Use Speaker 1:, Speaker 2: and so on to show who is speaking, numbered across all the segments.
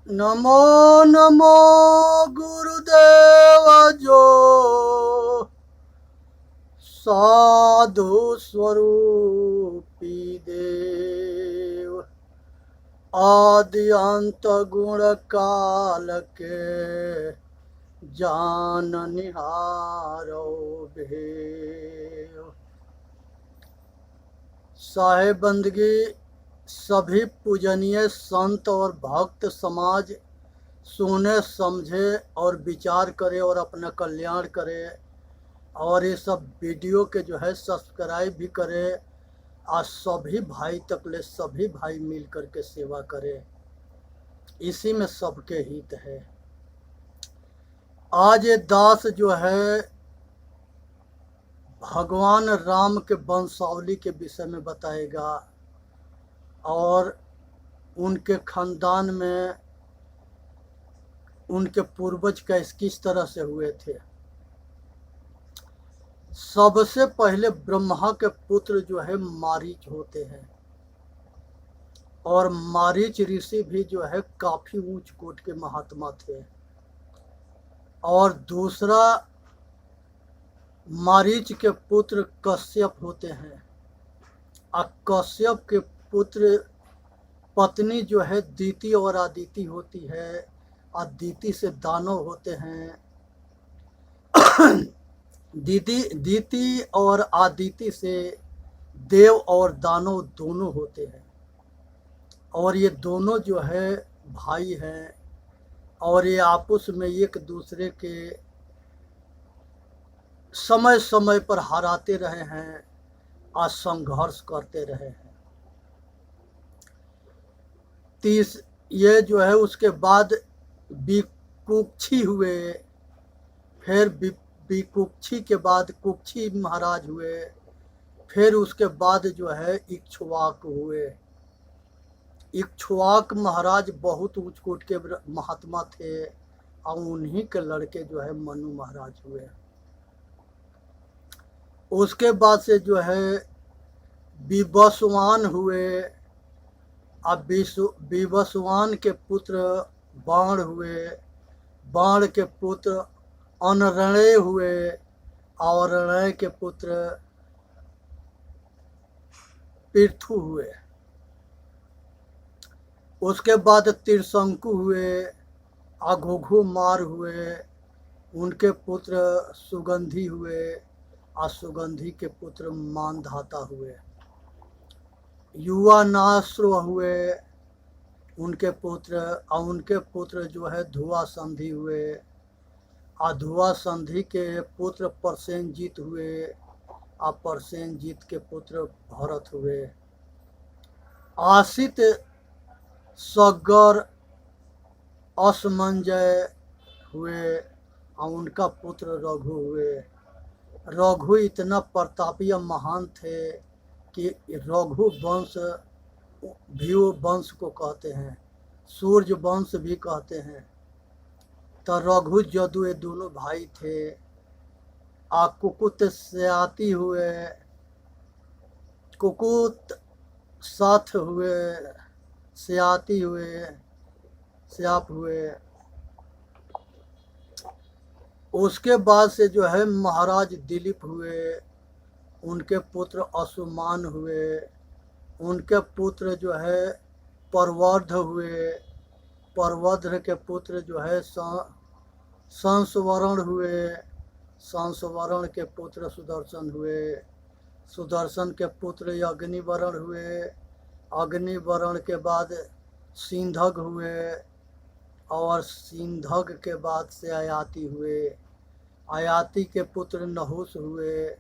Speaker 1: नमो नमो गुरुदेव जो साधु स्वरूपी देव आदि अंत गुण काल के जान निहारो भेव। साहेब बंदगी सभी पूजनीय संत और भक्त समाज सुने समझे और विचार करे और अपना कल्याण करे और ये सब वीडियो के जो है सब्सक्राइब भी करे और सभी भाई तकले सभी भाई मिल कर के सेवा करे, इसी में सबके हित है। आज ये दास जो है भगवान राम के वंशावली के विषय में बताएगा और उनके खानदान में उनके पूर्वज किस तरह से हुए थे। सबसे पहले ब्रह्मा के पुत्र जो है मारीच होते हैं और मारीच ऋषि भी जो है काफी ऊंच कोट के महात्मा थे। और दूसरा मारीच के पुत्र कश्यप होते हैं और कश्यप के पुत्र पत्नी जो है दीति और आदिति होती है और दीति से दानव होते हैं। दीति और आदिति से देव और दानव दोनों होते हैं और ये दोनों जो है भाई हैं और ये आपस में एक दूसरे के समय समय पर हराते रहे हैं और संघर्ष करते रहे हैं। ये जो है उसके बाद विकुक्षी हुए, फिर विकुक्षी के बाद कुक्षी महाराज हुए, फिर उसके बाद जो है इक्ष्वाक हुए। इक्ष्वाक महाराज बहुत ऊंच कोट के महात्मा थे और उन्हीं के लड़के जो है मनु महाराज हुए। उसके बाद से जो है विवस्वान हुए। अब विवस्वान के पुत्र बाण हुए, बाण के पुत्र अनरणय हुए और रणय के पुत्र पृथु हुए। उसके बाद त्रिशंकु हुए, अघोघो मार हुए, उनके पुत्र सुगंधी हुए और सुगंधी के पुत्र मानधाता हुए। युवा नाश्र हुए, उनके पुत्र और उनके पुत्र जो है धुआ संधि हुए और धुआ संधि के पुत्र परसेनजीत हुए और परसेनजीत के पुत्र भरत हुए। आशित सगर असमंजय हुए और उनका पुत्र रघु हुए। रघु इतना प्रतापी महान थे कि रघु वंश भी वंश को कहते हैं, सूर्य वंश भी कहते हैं। तो रघु जदु ये दोनों भाई थे। कुकुत स्याति हुए, कुकुत साथ हुए, स्याति हुए, स्याप हुए। उसके बाद से जो है महाराज दिलीप हुए, उनके पुत्र असुमान हुए, उनके पुत्र जो है परवर्ध हुए, परवर्ध के पुत्र जो है संस्वरण हुए, संस्वरण के पुत्र सुदर्शन हुए, सुदर्शन के पुत्र अग्निवरण हुए, अग्निवरण के बाद सिंधक हुए और सिंधक के बाद से आयाति हुए, आयाति के पुत्र नहुस हुए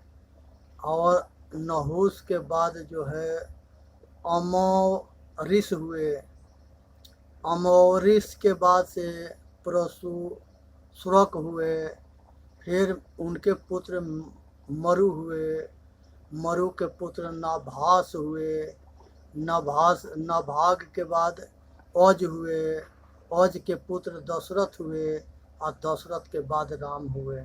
Speaker 1: और नहुस के बाद जो है अमोरिस हुए। अमोरिस के बाद से परशुश्रक हुए, फिर उनके पुत्र मरु हुए, मरु के पुत्र नाभास हुए, नाभाग के बाद औज हुए, औज के पुत्र दशरथ हुए और दशरथ के बाद राम हुए।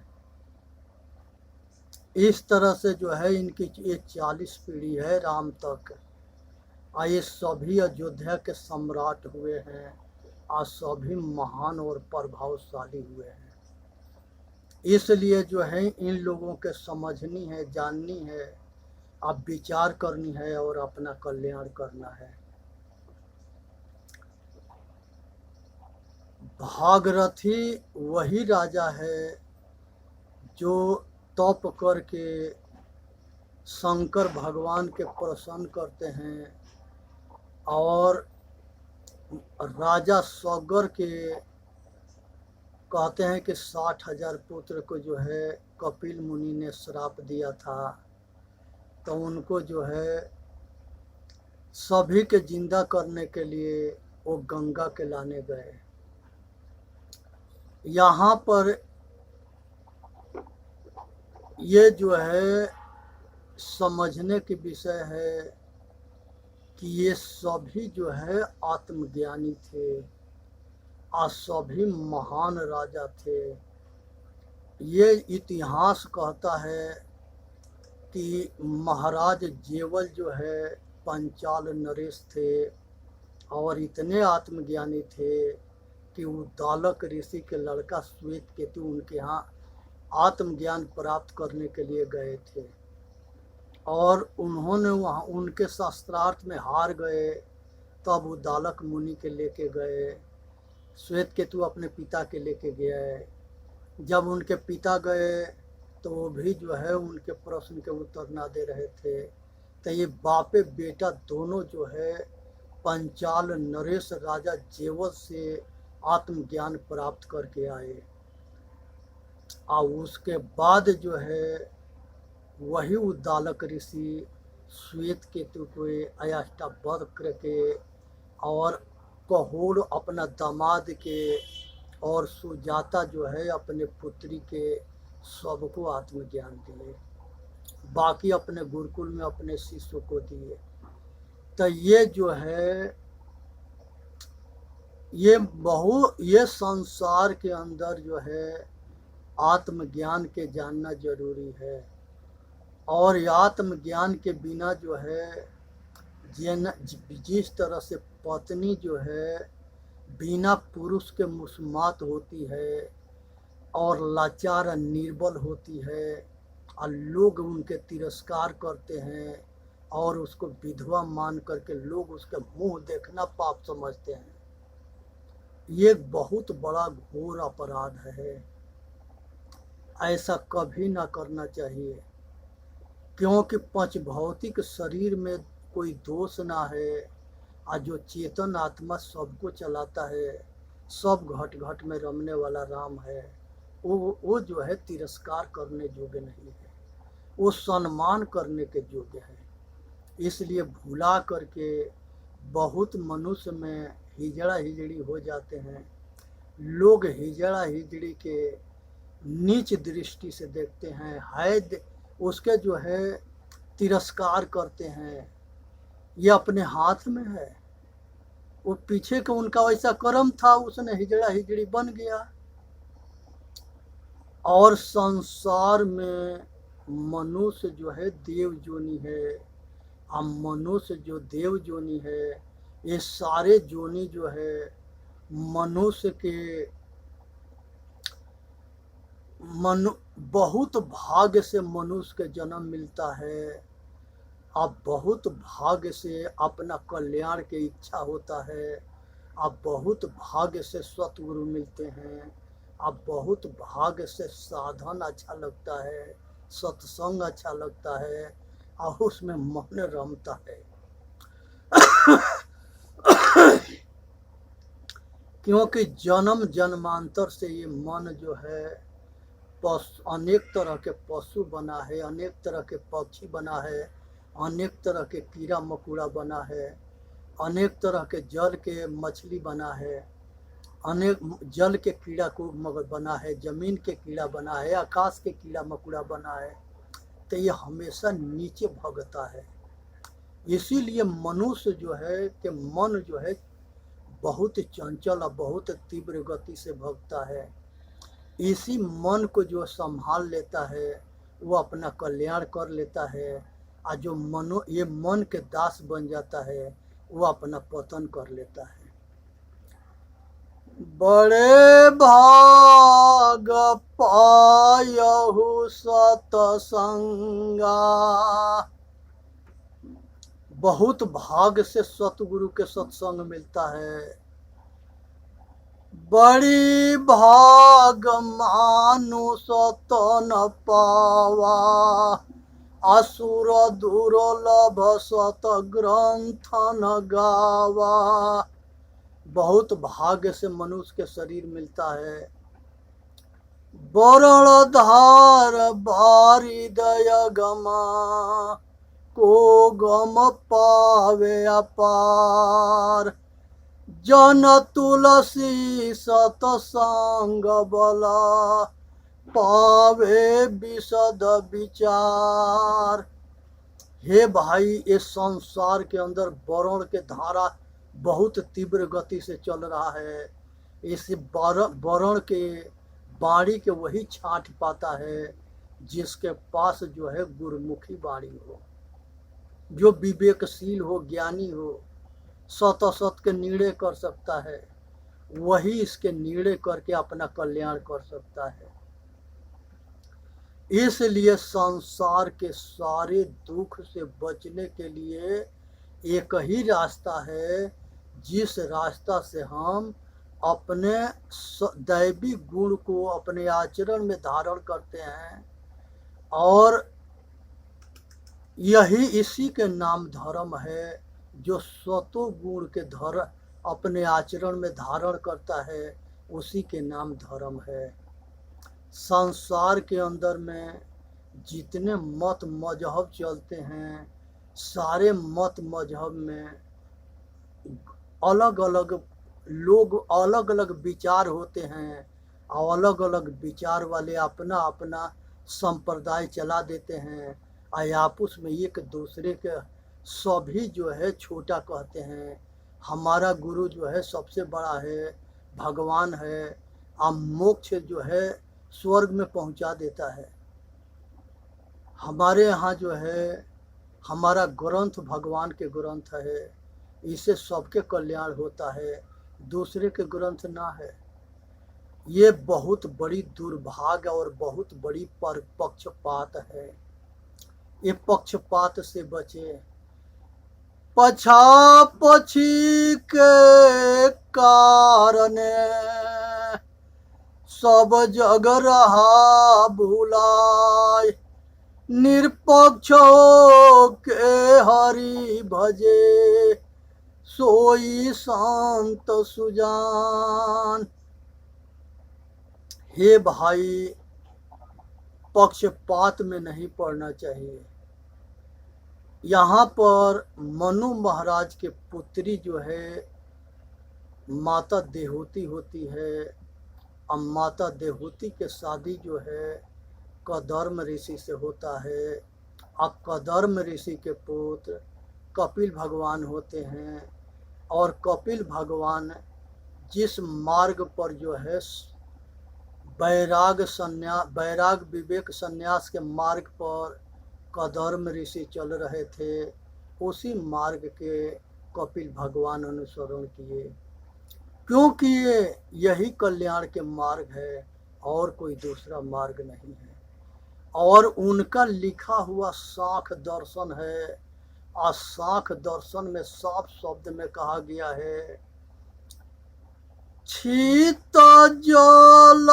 Speaker 1: इस तरह से जो है इनकी ये 40 पीढ़ी है राम तक। ये सभी अयोध्या के सम्राट हुए हैं आज सभी महान और प्रभावशाली हुए हैं। इसलिए जो है इन लोगों के समझनी है, जाननी है, अब विचार करनी है और अपना कल्याण करना है। भागरथी वही राजा है जो तप करके शंकर भगवान के प्रसन्न करते हैं और राजा सौगर के कहते हैं कि 60,000 पुत्र को जो है कपिल मुनि ने श्राप दिया था, तो उनको जो है सभी के जिंदा करने के लिए वो गंगा के लाने गए। यहाँ पर ये जो है समझने की विषय है कि ये सभी जो है आत्मज्ञानी थे, आज सभी महान राजा थे। ये इतिहास कहता है कि महाराज जेवल जो है पंचाल नरेश थे और इतने आत्मज्ञानी थे कि उद्दालक ऋषि के लड़का श्वेत केतु उनके यहाँ आत्मज्ञान प्राप्त करने के लिए गए थे और उन्होंने वहाँ उनके शास्त्रार्थ में हार गए। तब उद्दालक मुनि के लेके गए, श्वेत केतु अपने पिता के लेके गए। जब उनके पिता गए तो वो भी जो है उनके प्रश्न के उत्तर ना दे रहे थे, तो ये बापे बेटा दोनों जो है पंचाल नरेश राजा जेवल से आत्मज्ञान प्राप्त करके आए। और उसके बाद जो है वही उद्दालक ऋषि श्वेत केतु को अष्टावक्र करके और कहोड़ अपना दामाद के और सुजाता जो है अपने पुत्री के सबको आत्मज्ञान दिए, बाकी अपने गुरुकुल में अपने शिष्यों को दिए। तो ये जो है ये संसार के अंदर जो है आत्मज्ञान के जानना जरूरी है और आत्मज्ञान के बिना जो है जिस तरह से पत्नी जो है बिना पुरुष के मुस्मात होती है और लाचार निर्बल होती है और लोग उनके तिरस्कार करते हैं और उसको विधवा मान करके लोग उसके मुंह देखना पाप समझते हैं, ये बहुत बड़ा घोर अपराध है। ऐसा कभी ना करना चाहिए, क्योंकि पंच भौतिक शरीर में कोई दोष ना है और जो चेतन आत्मा सबको चलाता है, सब घट घट में रमने वाला राम है, वो जो है तिरस्कार करने योग्य नहीं है, वो सम्मान करने के योग्य है। इसलिए भुला करके बहुत मनुष्य में हिजड़ा हिजड़ी हो जाते हैं। लोग हिजड़ा हिजड़ी के नीच दृष्टि से देखते हैं, उसके जो है तिरस्कार करते हैं। ये अपने हाथ में है, वो पीछे का उनका वैसा कर्म था, उसने हिजड़ा हिजड़ी बन गया। और संसार में मनुष्य जो है देव जोनी है, अब मनुष्य जो देव जोनी है, ये सारे जोनी जो है मनुष्य के बहुत भाग्य से मनुष्य के जन्म मिलता है। अब बहुत भाग्य से अपना कल्याण की इच्छा होता है, अब बहुत भाग्य से सतगुरु मिलते हैं, अब बहुत भाग्य से साधन अच्छा लगता है, सत्संग अच्छा लगता है और उसमें मन रमता है। क्योंकि जन्म जन्मांतर से ये मन जो है अनेक तरह के पशु बना है, अनेक तरह के पक्षी बना है, अनेक तरह के कीड़ा मकोड़ा बना है, अनेक तरह के जल के मछली बना है, अनेक जल के कीड़ा को मगर बना है, जमीन के कीड़ा बना है, आकाश के कीड़ा मकोड़ा बना है। तो ये हमेशा नीचे भगता है। इसीलिए मनुष्य जो है कि मन जो है बहुत चंचल और बहुत तीव्र गति से भगता है। इसी मन को जो संभाल लेता है वो अपना कल्याण कर लेता है, और जो ये मन के दास बन जाता है वो अपना पतन कर लेता है। बड़े भाग पायहु सतसंगा। बहुत भाग से सतगुरु के सत्संग मिलता है। बड़ी भाग मानुष तन पावा, असुर दुर्लभ सत ग्रंथ न गावा। बहुत भाग्य से मनुष्य के शरीर मिलता है। वरण धार बारी दया गमा, को गम पावे अपार। जन तुलसी सतसंग बला, पावे विशद विचार। हे भाई, इस संसार के अंदर वरुण के धारा बहुत तीव्र गति से चल रहा है। इस वरुण के वाणी के वही छांट पाता है जिसके पास जो है गुरुमुखी वाणी हो, जो विवेकशील हो, ज्ञानी हो, सत असत के निर्णय कर सकता है। वही इसके निर्णय करके अपना कल्याण कर सकता है। इसलिए संसार के सारे दुख से बचने के लिए एक ही रास्ता है, जिस रास्ता से हम अपने दैवी गुण को अपने आचरण में धारण करते हैं, और यही इसी के नाम धर्म है। जो सतो गुण के अपने आचरण में धारण करता है, उसी के नाम धर्म है। संसार के अंदर में जितने मत मजहब चलते हैं, सारे मत मजहब में अलग अलग लोग, अलग अलग विचार होते हैं, और अलग अलग विचार वाले अपना अपना संप्रदाय चला देते हैं, और आपस में एक दूसरे के सभी जो है छोटा कहते हैं। हमारा गुरु जो है सबसे बड़ा है, भगवान है, और मोक्ष जो है स्वर्ग में पहुंचा देता है। हमारे यहाँ जो है हमारा ग्रंथ भगवान के ग्रंथ है, इससे सबके कल्याण होता है, दूसरे के ग्रंथ ना है। ये बहुत बड़ी दुर्भाग्य और बहुत बड़ी पक्षपात है। ये पक्षपात से बचे। पछा पछी के कारण सब जग रहा भुलाय, निरपक्ष के हरि भजे, सोई शांत सुजान। हे भाई, पक्षपात में नहीं पड़ना चाहिए। यहाँ पर मनु महाराज के पुत्री जो है माता देहूती होती है, और माता देहूती के शादी जो है कदर्म ऋषि से होता है। अब कदर्म ऋषि के पुत्र कपिल भगवान होते हैं, और कपिल भगवान जिस मार्ग पर जो है वैराग विवेक संन्यास के मार्ग पर कदर्म ऋषि चल रहे थे, उसी मार्ग के कपिल भगवान अनुसरण किए, क्योंकि यही कल्याण के मार्ग है, और कोई दूसरा मार्ग नहीं है। और उनका लिखा हुआ शाख दर्शन है, और शाख दर्शन में साफ शब्द में कहा गया है, शीत जल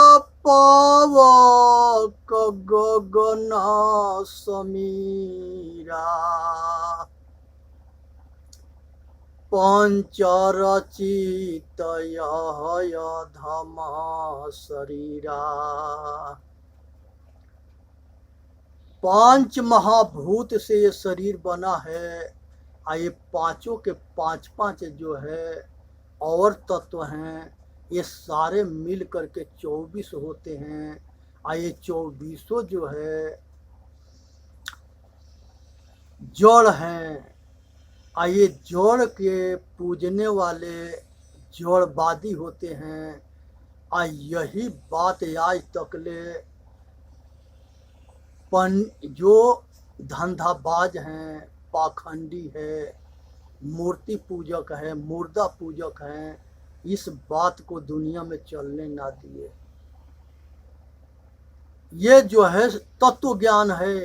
Speaker 1: पावक गगन समीरा, पंचरचित धम शरीरा। 5 महाभूत से ये शरीर बना है, और ये पांचों के 5 जो है और तत्व हैं, ये सारे मिल करके 24 होते हैं, और ये 24 जो है जड़ हैं, और ये जड़ के पूजने वाले जड़वादी होते हैं। और यही बात आज तक ले जो धंधाबाज हैं, पाखंडी है, मूर्ति पूजक है, मुर्दा पूजक हैं, इस बात को दुनिया में चलने ना दिए। ये जो है तत्व ज्ञान है,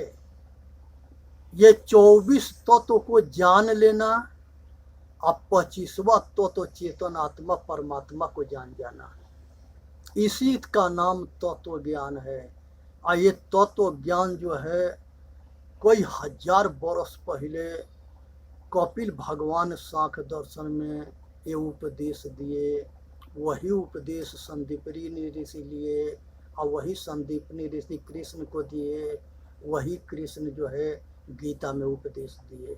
Speaker 1: ये 24 तत्व को जान लेना, अब 25वां तत्व चेतन आत्मा परमात्मा को जान जाना, इसी का नाम तत्व ज्ञान है। और ये तत्व ज्ञान जो है कोई 1000 वर्ष पहले कपिल भगवान सांख्य दर्शन में ये उपदेश दिए। वही उपदेश संदीपनी ऋषि लिए और वही संदीपनी ऋषि कृष्ण को दिए। वही कृष्ण जो है गीता में उपदेश दिए।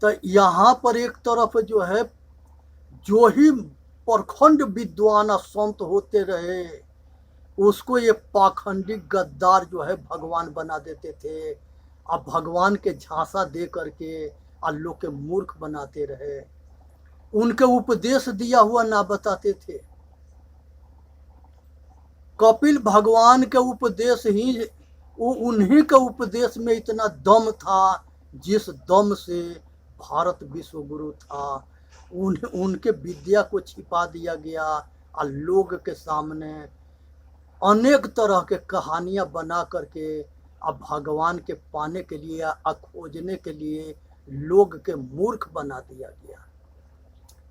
Speaker 1: तो यहाँ पर एक तरफ जो है जो ही प्रखंड विद्वान संत होते रहे उसको ये पाखंडी गद्दार जो है भगवान बना देते थे। अब भगवान के झांसा दे करके और लोग के मूर्ख बनाते रहे, उनके उपदेश दिया हुआ ना बताते थे। कपिल भगवान के उपदेश ही उन्हीं के उपदेश में इतना दम था जिस दम से भारत विश्व गुरु था। उनके विद्या को छिपा दिया गया और लोग के सामने अनेक तरह के कहानियां बना करके अब भगवान के पाने के लिए और खोजने के लिए लोग के मूर्ख बना दिया गया।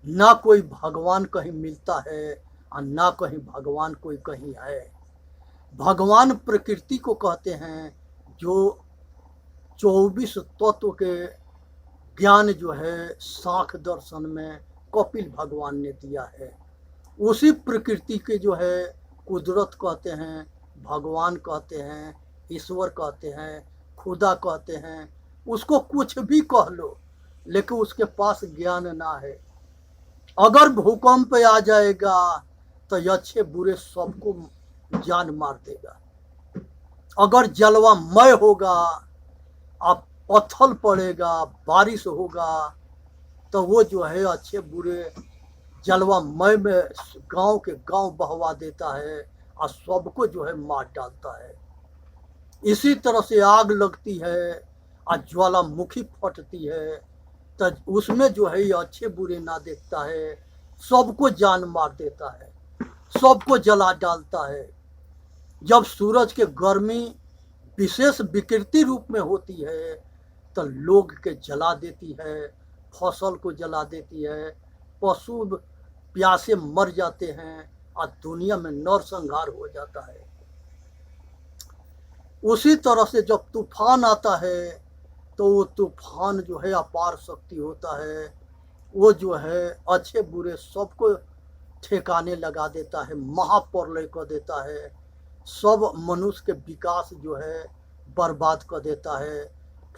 Speaker 1: ना कोई भगवान कहीं मिलता है और ना कहीं भगवान कोई कहीं है। भगवान प्रकृति को कहते हैं जो 24 तत्व के ज्ञान जो है सांख्य दर्शन में कपिल भगवान ने दिया है। उसी प्रकृति के जो है कुदरत कहते हैं, भगवान कहते हैं, ईश्वर कहते हैं, खुदा कहते हैं। उसको कुछ भी कह लो लेकिन उसके पास ज्ञान ना है। अगर भूकंप आ जाएगा तो अच्छे बुरे सबको जान मार देगा। अगर जलवामय होगा, अब पत्थर पड़ेगा, बारिश होगा तो वो जो है अच्छे बुरे जलवामय में गांव के गांव बहवा देता है और सबको जो है मार डालता है। इसी तरह से आग लगती है और ज्वालामुखी फटती है तो उसमें जो है ये अच्छे बुरे ना देखता है, सबको जान मार देता है, सबको जला डालता है। जब सूरज के गर्मी विशेष विकृति रूप में होती है तो लोग के जला देती है, फसल को जला देती है, पशु प्यासे मर जाते हैं और दुनिया में नरसंहार हो जाता है। उसी तरह से जब तूफान आता है तो वो तूफान जो है अपार शक्ति होता है, वो जो है अच्छे बुरे सबको ठिकाने लगा देता है, महाप्रलय कर देता है, सब मनुष्य के विकास जो है बर्बाद कर देता है,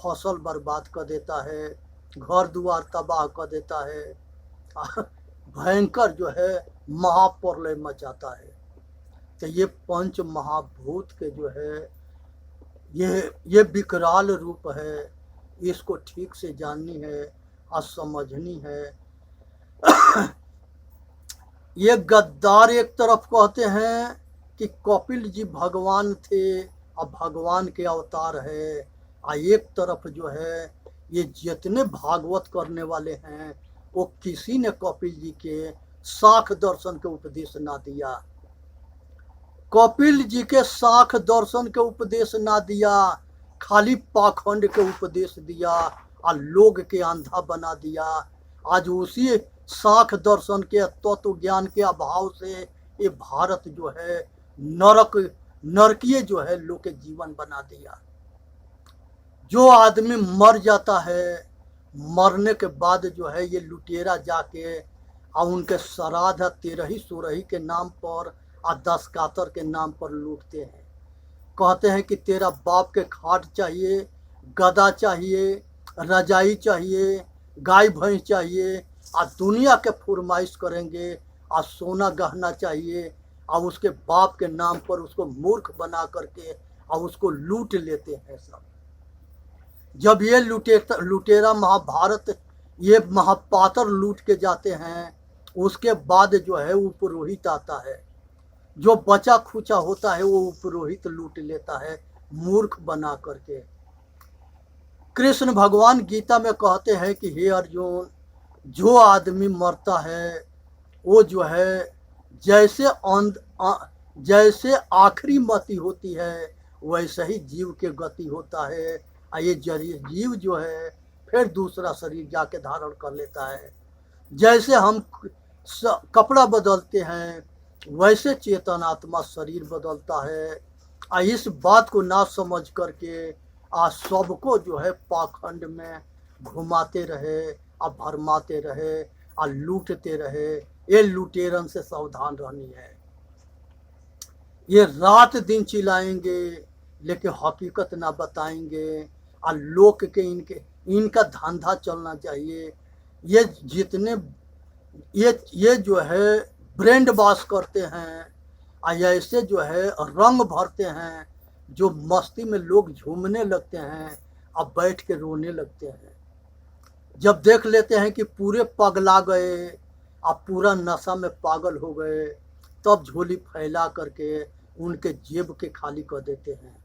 Speaker 1: फसल बर्बाद कर देता है, घर द्वार तबाह कर देता है, भयंकर जो है महाप्रलय मचाता है। तो ये पंच महाभूत के जो है ये विकराल रूप है, इसको ठीक से जाननी है और समझनी है। ये गद्दार एक तरफ कहते हैं कि कपिल जी भगवान थे और भगवान के अवतार है, और एक तरफ जो है ये जितने भागवत करने वाले हैं वो किसी ने कपिल जी के सांख्य दर्शन के उपदेश ना दिया। कपिल जी के सांख्य दर्शन के उपदेश ना दिया, खाली पाखंड के उपदेश दिया और लोग के अंधा बना दिया। आज उसी सांख्य दर्शन के तत्व ज्ञान के अभाव से ये भारत जो है नरकीय जो है लोग के जीवन बना दिया। जो आदमी मर जाता है, मरने के बाद जो है ये लुटेरा जाके और उनके श्राद्ध 13ही 16ही के नाम पर और 10 कातर के नाम पर लूटते हैं। कहते हैं कि तेरा बाप के खाट चाहिए, गदा चाहिए, रजाई चाहिए, गाय भैंस चाहिए, और दुनिया के फरमाइश करेंगे और सोना गहना चाहिए, और उसके बाप के नाम पर उसको मूर्ख बना करके और उसको लूट लेते हैं सब। जब ये लुटेरा महाभारत ये महापात्र लूट के जाते हैं, उसके बाद जो है वो पुरोहित आता है, जो बचा खुचा होता है वो पुरोहित लूट लेता है मूर्ख बना करके। कृष्ण भगवान गीता में कहते हैं कि हे अर्जुन, जो आदमी मरता है वो जो है जैसे जैसे आखिरी मति होती है वैसे ही जीव के गति होता है। ये जीव जो है फिर दूसरा शरीर जाके धारण कर लेता है। जैसे हम कपड़ा बदलते हैं वैसे चेतन आत्मा शरीर बदलता है। इस बात को ना समझ करके आज सबको जो है पाखंड में घुमाते रहे, भरमाते रहे, लूटते रहे। ये लुटेरन से सावधान रहनी है। ये रात दिन चिल्लाएंगे लेकिन हकीकत ना बताएंगे। लोक के इनका धंधा चलना चाहिए। ये जितने ये जो है ब्रेंड वॉश करते हैं, ऐसे जो है रंग भरते हैं, जो मस्ती में लोग झूमने लगते हैं, अब बैठ के रोने लगते हैं। जब देख लेते हैं कि पूरे पगला गए, अब पूरा नशा में पागल हो गए, तब झोली फैला करके उनके जेब के खाली कर देते हैं।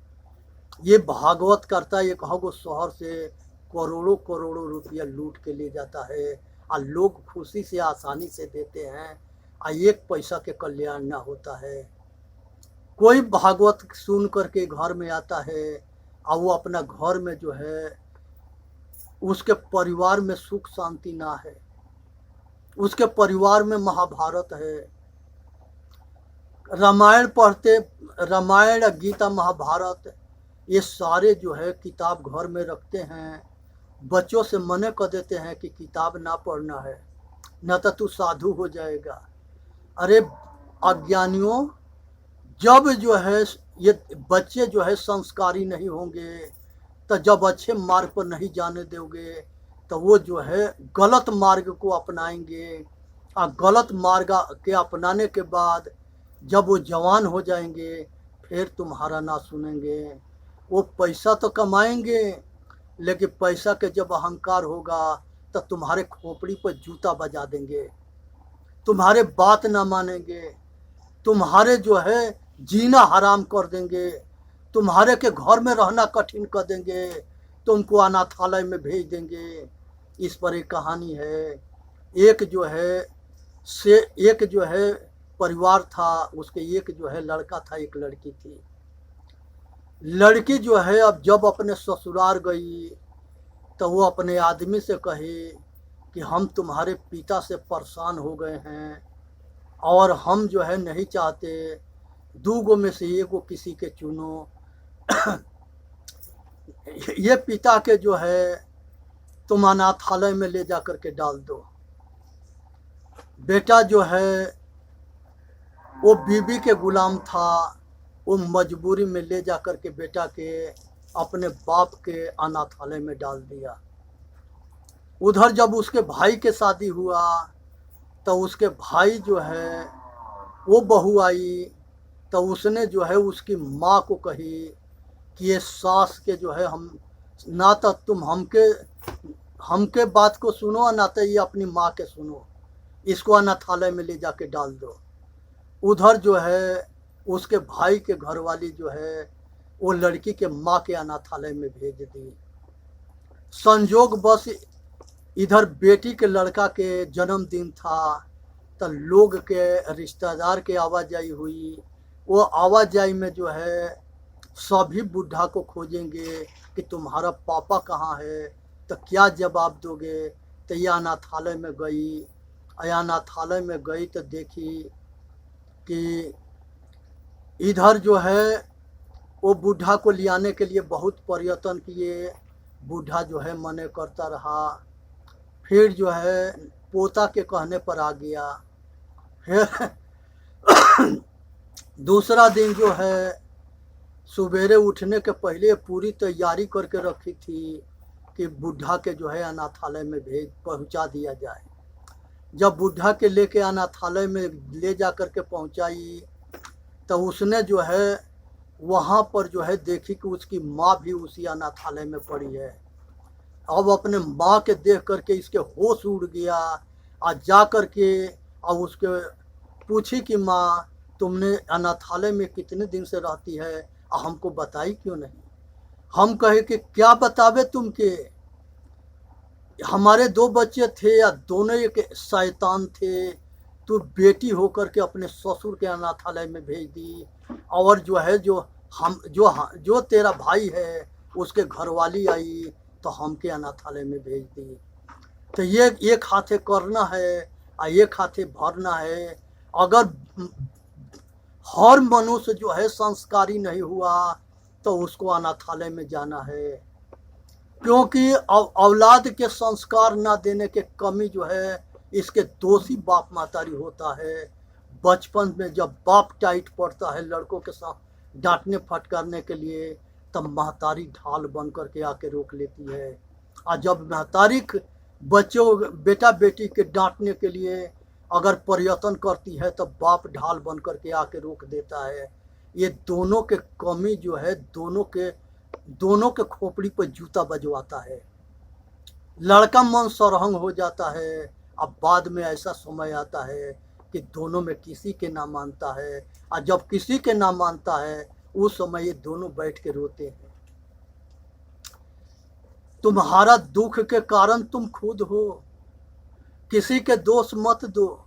Speaker 1: ये भागवत करता है, एक हगो शहर से करोड़ों करोड़ों रुपया लूट के ले जाता है, और लोग खुशी से आसानी से देते हैं, एक पैसा के कल्याण ना होता है। कोई भागवत सुन करके घर में आता है और वो अपना घर में जो है उसके परिवार में सुख शांति ना है, उसके परिवार में महाभारत है। रामायण पढ़ते, रामायण गीता महाभारत ये सारे जो है किताब घर में रखते हैं, बच्चों से मना कर देते हैं कि किताब ना पढ़ना है, न तो तू साधु हो जाएगा। अरे अज्ञानियों, जब जो है ये बच्चे जो है संस्कारी नहीं होंगे, तो जब अच्छे मार्ग पर नहीं जाने दोगे तो वो जो है गलत मार्ग को अपनाएंगे, और गलत मार्ग के अपनाने के बाद जब वो जवान हो जाएंगे फिर तुम्हारा ना सुनेंगे। वो पैसा तो कमाएंगे लेकिन पैसा के जब अहंकार होगा तो तुम्हारे खोपड़ी पर जूता बजा देंगे, तुम्हारे बात ना मानेंगे, तुम्हारे जो है जीना हराम कर देंगे, तुम्हारे के घर में रहना कठिन कर देंगे, तुमको अनाथालय में भेज देंगे। इस पर एक कहानी है। एक जो है परिवार था, उसके एक जो है लड़का था, एक लड़की थी। लड़की जो है अब जब अपने ससुराल गई तो वो अपने आदमी से कहे कि हम तुम्हारे पिता से परेशान हो गए हैं और हम जो है नहीं चाहते, दूगो में से एक को किसी के चुनो। ये पिता के जो है तुम अनाथालय में ले जा कर के डाल दो। बेटा जो है वो बीबी के गुलाम था, वो मजबूरी में ले जा कर के बेटा के अपने बाप के अनाथालय में डाल दिया। उधर जब उसके भाई के शादी हुआ तो उसके भाई जो है वो बहू आई तो उसने जो है उसकी माँ को कही कि ये सास के जो है हम ना तो तुम हमके बात को सुनो, ना तो ये अपनी माँ के सुनो, इसको अनाथालय में ले जाके डाल दो। उधर जो है उसके भाई के घरवाली जो है वो लड़की के माँ के अनाथालय में भेज दी। संजोग बस इधर बेटी के लड़का के जन्मदिन था तो लोग के रिश्तेदार के आवाजाही हुई। वो आवाजाही में जो है सभी बुढ़ा को खोजेंगे कि तुम्हारा पापा कहाँ है, तो क्या जवाब दोगे। तो यह अनाथालय में गई, अनाथालय में गई तो देखी कि इधर जो है वो बूढ़ा को लियाने के लिए बहुत प्रयत्न किए, बूढ़ा जो है मने करता रहा। फिर जो है पोता के कहने पर आ गया। फिर दूसरा दिन जो है सवेरे उठने के पहले पूरी तैयारी करके रखी थी कि बूढ़ा के जो है अनाथालय में पहुंचा दिया जाए। जब बूढ़ा के लेके अनाथालय में ले जा कर के पहुंचाई तो उसने जो है वहाँ पर जो है देखी कि उसकी माँ भी उसी अनाथालय में पड़ी है। अब अपने माँ के देख करके इसके होश उड़ गया और जा कर के और उसके पूछी कि माँ तुमने अनाथालय में कितने दिन से रहती है और हमको बताई क्यों नहीं। हम कहे कि क्या बतावे तुमके, हमारे 2 बच्चे थे या दोनों एक शैतान थे, तू बेटी होकर के अपने ससुर के अनाथालय में भेज दी, और जो है जो तेरा भाई है उसके घरवाली आई तो हमके अनाथालय में भेज दी। तो ये एक हाथे करना है और एक हाथे भरना है। अगर हर मनुष्य जो है संस्कारी नहीं हुआ तो उसको अनाथालय में जाना है, क्योंकि औलाद के संस्कार ना देने के कमी जो है इसके दोषी बाप मातारी होता है। बचपन में जब बाप टाइट पड़ता है लड़कों के साथ डांटने फटकारने के लिए, तब महतारी ढाल बन करके आके रोक लेती है। और जब महतारी बच्चों बेटा बेटी के डांटने के लिए अगर प्रयत्न करती है तो बाप ढाल बन करके आके रोक देता है। ये दोनों के कमी जो है दोनों के खोपड़ी पर जूता बजवाता है। लड़का मन सरहंग हो जाता है। अब बाद में ऐसा समय आता है कि दोनों में किसी के ना मानता है, और जब किसी के ना मानता है उस समय ये दोनों बैठ के रोते हैं। तुम्हारा दुख के कारण तुम खुद हो, किसी के दोष मत दो।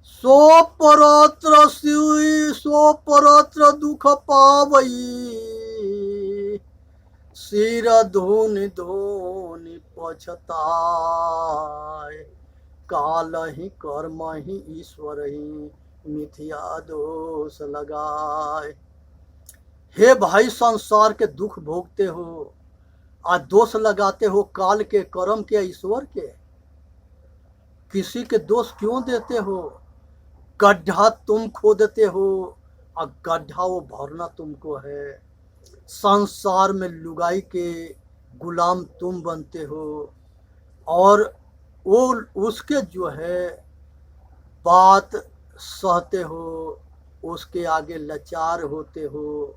Speaker 1: सो परत्र दुख पावई, सिर धोनि धोनि पछताय, काल ही कर्म ही ईश्वर ही मिथ्या दोष लगाए। हे भाई, संसार के दुख भोगते हो, आज दोष लगाते हो काल के, कर्म के, ईश्वर के। किसी के दोष क्यों देते हो? गड्ढा तुम खोदते हो और गड्ढा वो भरना तुमको है। संसार में लुगाई के गुलाम तुम बनते हो और वो उसके जो है बात सहते हो, उसके आगे लाचार होते हो।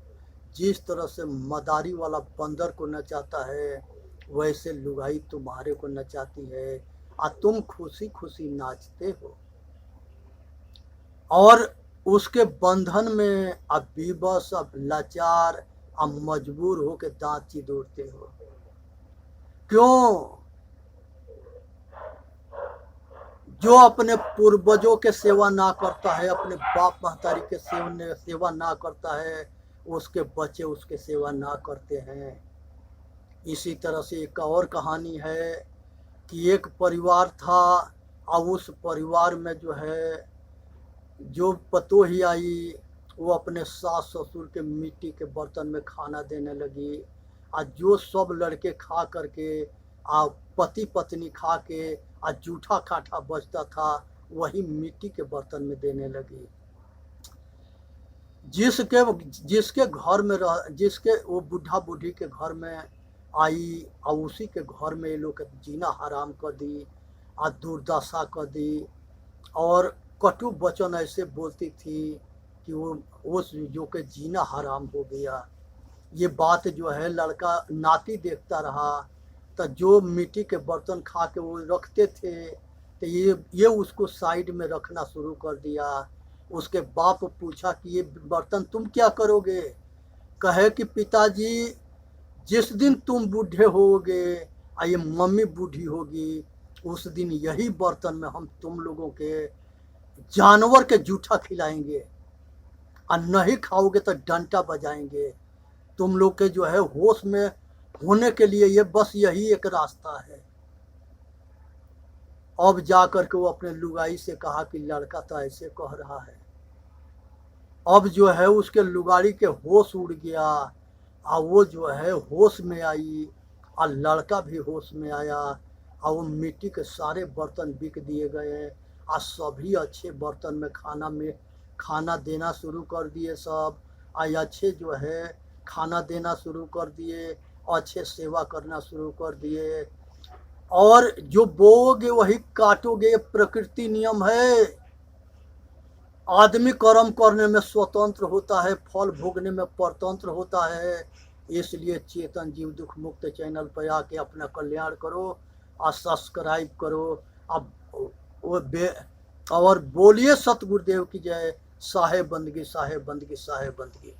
Speaker 1: जिस तरह से मदारी वाला बंदर को नचाता है वैसे लुगाई तुम्हारे को नचाती है, और तुम खुशी खुशी नाचते हो, और उसके बंधन में अब विवश, अब लाचार, अब मजबूर हो के दांत चिदोड़ते हो। क्यों? जो अपने पूर्वजों के सेवा ना करता है, अपने बाप महतारी के सेवा ना करता है, उसके बच्चे उसके सेवा ना करते हैं। इसी तरह से एक और कहानी है कि एक परिवार था और उस परिवार में जो है जो पतोही आई वो अपने सास ससुर के मिट्टी के बर्तन में खाना देने लगी, और जो सब लड़के खा करके और पति पत्नी खा के और जूठा काठा बचता था वही मिट्टी के बर्तन में देने लगी। जिसके घर में जिसके वो बुढ़ा बूढ़ी के घर में आई और उसी के घर में ये लोग जीना हराम कर दी और दुर्दशा कर दी, और कटु वचन ऐसे बोलती थी कि वो जो के जीना हराम हो गया। ये बात जो है लड़का नाती देखता रहा, तो जो मिट्टी के बर्तन खा के वो रखते थे तो ये उसको साइड में रखना शुरू कर दिया। उसके बाप पूछा कि ये बर्तन तुम क्या करोगे? कहे कि पिताजी, जिस दिन तुम बूढ़े होगे और ये मम्मी बूढ़ी होगी, उस दिन यही बर्तन में हम तुम लोगों के जानवर के जूठा खिलाएंगे, और नहीं खाओगे तो डंटा बजाएंगे। तुम लोग के जो है होश में होने के लिए ये बस यही एक रास्ता है। अब जा कर के वो अपने लुगाई से कहा कि लड़का तो ऐसे कह रहा है। अब जो है उसके लुगाड़ी के होश उड़ गया और वो जो है होश में आई, और लड़का भी होश में आया, और वो मिट्टी के सारे बर्तन बिक दिए गए, और सभी अच्छे बर्तन में खाना देना शुरू कर दिए सब, और अच्छे जो है खाना देना शुरू कर दिए, अच्छे सेवा करना शुरू कर दिए। और जो बोओगे वही काटोगे, प्रकृति नियम है। आदमी कर्म करने में स्वतंत्र होता है, फल भोगने में परतंत्र होता है। इसलिए चेतन जीव दुख मुक्त चैनल पर आके अपना कल्याण करो और सब्सक्राइब करो। अब और बोलिए सतगुरुदेव की जय। साहेब बंदगी, साहेब बंदगी, साहेब बंदगी।